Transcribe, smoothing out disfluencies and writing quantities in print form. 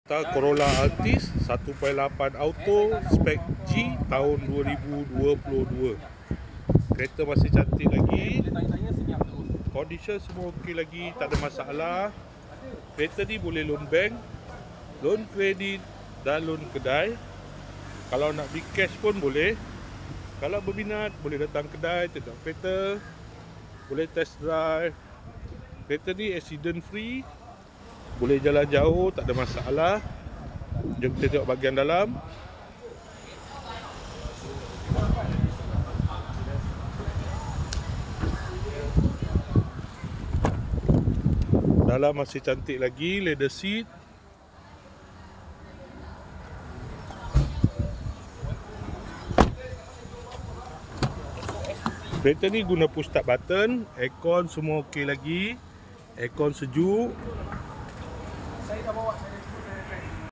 Corolla Altis 1.8 auto spek G tahun 2022. Kereta masih cantik lagi, condition semua okey lagi, tak ada masalah. Kereta ni boleh loan bank, loan kredit dan loan kedai. Kalau nak beli cash pun boleh. Kalau berminat boleh datang kedai, tengok kereta, boleh test drive. Kereta ni accident free, boleh jalan jauh, tak ada masalah. Jom kita tengok bahagian dalam. Dalam masih cantik lagi, leather seat. Kereta ni guna push start button, aircon semua okey lagi. Aircon sejuk.